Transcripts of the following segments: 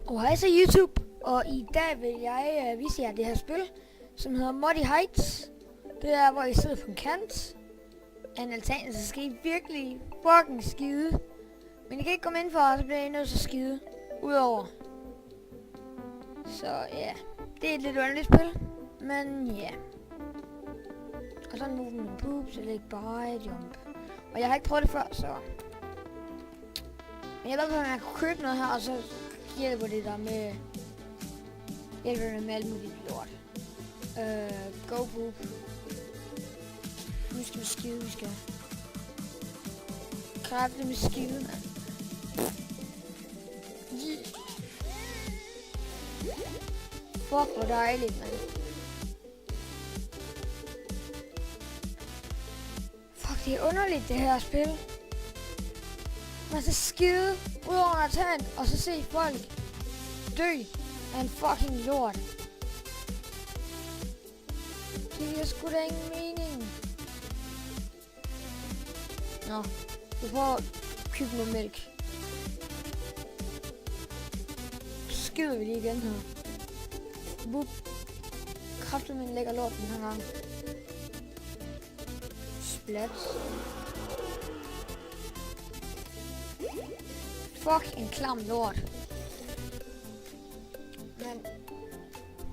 Og hej så YouTube, og i dag vil jeg vise jer det her spil, som hedder Muddy Heights. Det er, hvor I sidder på en kant af en altan, så skal I virkelig fucking skide. Men I kan ikke komme ind for, så bliver I nødt til at skide udover. Så ja, det er et lidt underligt spil, men ja. Og så movement boobs, eller ikke bare jump. Og jeg har ikke prøvet det før, så... Men jeg ved ikke, om man kan købe noget her, og så hjælper det der med... Hjælper det med alt muligt lort. Go poop. Nu skal vi skide, vi skal... Kræfte med skide, mand. Fuck, hvor dejligt, mand. Fuck, det er underligt, det her spil. Man skal skide ud over en altan, og så se folk dø af en fucking lort. Det giver sgu da ingen mening. Nå, du prøver at købe noget mælk. Skider vi lige igen her. Boop. Kræfter med en lækker lort den her gang. Splat. Fuck, en klam lort. Men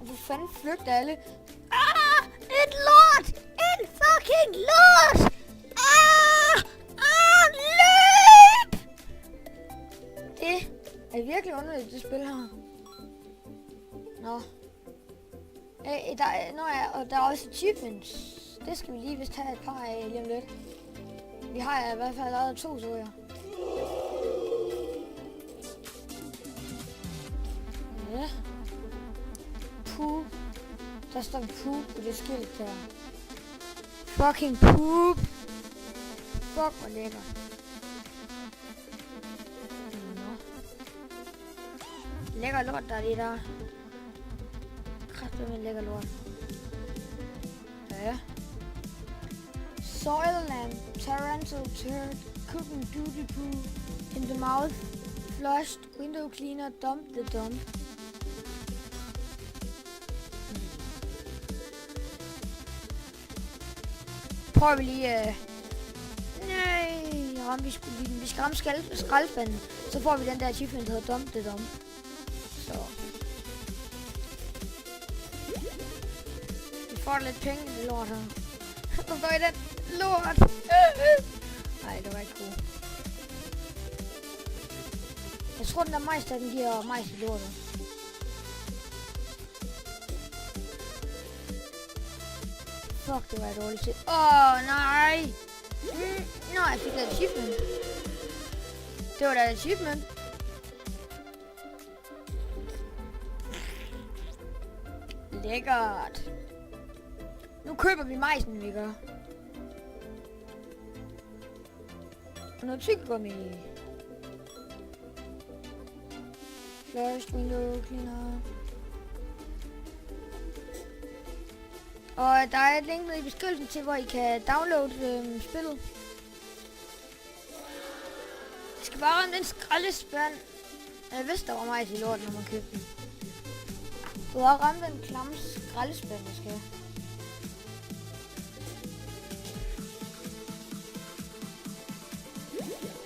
hvor fanden flygter alle? Ah! Et lort! En fucking lort! Ah! Ah! Løb! Det er virkelig underligt, det spil her. Nå. Og der er også achievements. Det skal vi lige vist have et par af lige om lidt. Vi har i hvert fald allerede 2, så jeg. Ja. Poop. Der står poop på det skilt der. Fucking poop. Fuck, hvor lækkert. Nå. Lækker lort, der er det der. Kræfter med lækker lort. Ja. Soilland, Tarantal Turd, Cooking Duty Poo, In the Mouth, Flushed, Window Cleaner, Dump the Dump. Prøver vi lige... Nej, vi skal ramme skraldespanden, så får vi den der achievement, der hedder Dump the Dump. Så... Vi får lidt penge i det lort her. Nu går i den lort! Nej, det var ikke cool. Jeg tror, den der majs, den giver majs i lortet. Fuck, det var et dårligt til. Nej! Nå, jeg fik da et achievement. Det var da et achievement. Lækkert. Nu køber vi majsen, vi gør. Og noget tyggegummi. Flushed window cleaner. Og der er et link nede i beskrivelsen til, hvor I kan downloade spillet. I skal bare ramme den skraldespand. Jeg vidste, der var majs i lorten, når man købte den. Du har ramt den klamme skraldespand, jeg skal.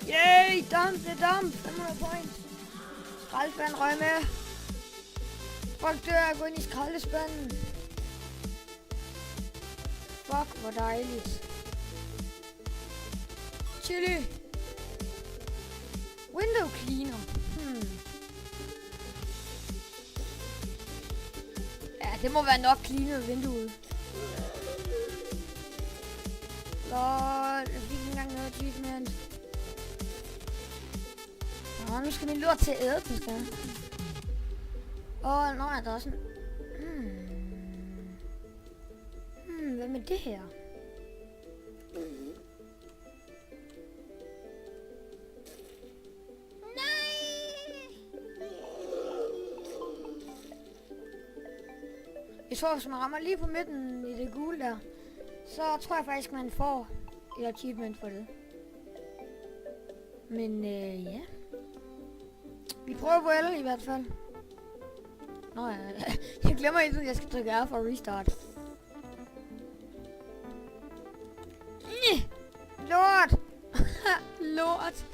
Yay! Dump the dump! 500 points! Skraldespand røg med! Folk dør, gå ind i skraldespanden! Fuck, hvor dejligt! Chili! Window cleaner! Ja, det må være nok cleanet vinduet. Lol, jeg fik ikke engang noget achievement. Nu skal min lort til at æde den, skal. Nej, der er sådan... Hvad med det her? Nej! Jeg tror, hvis man rammer lige på midten i det gule der, så tror jeg faktisk, man får et achievement for det. Men ja. Vi prøver vel i hvert fald. Nå ja, jeg glemmer hele tiden, at jeg skal trykke R for restart. Lort! Lort!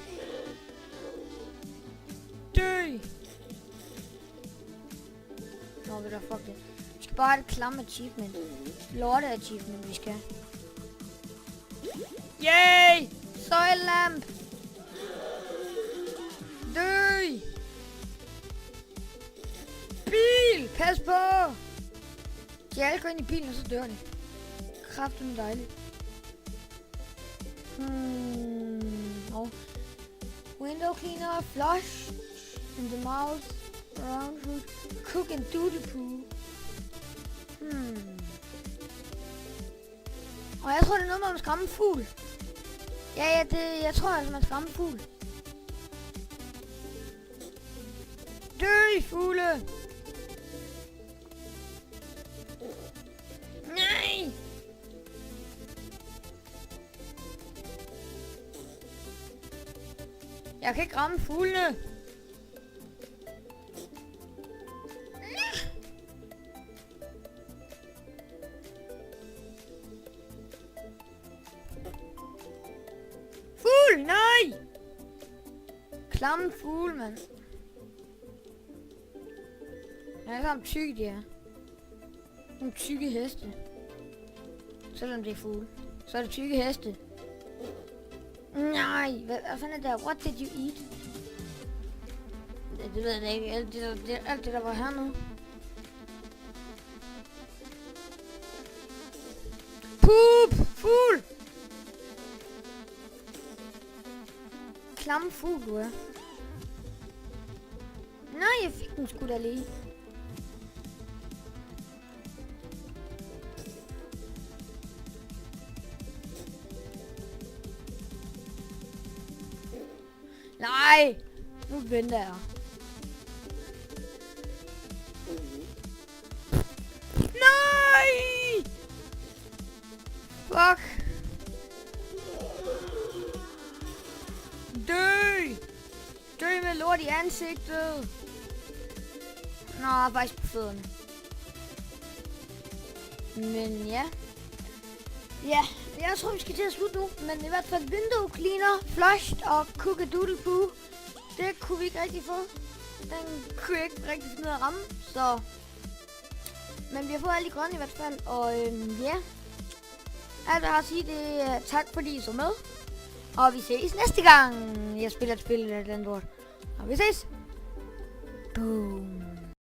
Dø! Nå, ved du, fuck det. Vi skal bare have et klamme achievement. Lorte achievement, vi skal. Yay! Søjlamp! Dø! Bil! Pas på! De alle går ind i bilen, og så dør de. Kraftedeme dejligt. Oh. Window cleaner, flush in the mouth, round food, cook and doodle poo. Og jeg tror, det er noget med at skræmme fugl. Ja, jeg tror altså, man skræmme fugl. Dø, fugle! Nej! Jeg kan ikke ramme fuglene. Fugl, nej! Klamme fugle, mand. Jeg er sammen tykke, de er. Nogle tykke heste. Selvom det er fugle. Så er det tykke heste. Nej, hvad fanden er det der? What did you eat? Det ved jeg ikke. Alt det der var hernede. Poop! Fugl! Klamme fugl, du er. Nej, jeg fik den sgu da lige. Nej! Nu venter jeg. Nej! Fuck! Dø! Dø med lort i ansigtet! Nå, faktisk på fødderne. Men ja. Ja, jeg tror vi skal til at slutte nu. Men i hvert fald window cleaner, flushed og cook a doodle poo. Det kunne vi ikke rigtig få. Den kunne jeg ikke rigtig finde ud af at ramme. Så. Men vi har fået alle de grønne i hvert fald. Og ja. Alt jeg har at sige, det er tak fordi I så med. Og vi ses næste gang jeg spiller et spil eller et eller andet lort. Og vi ses. Boom.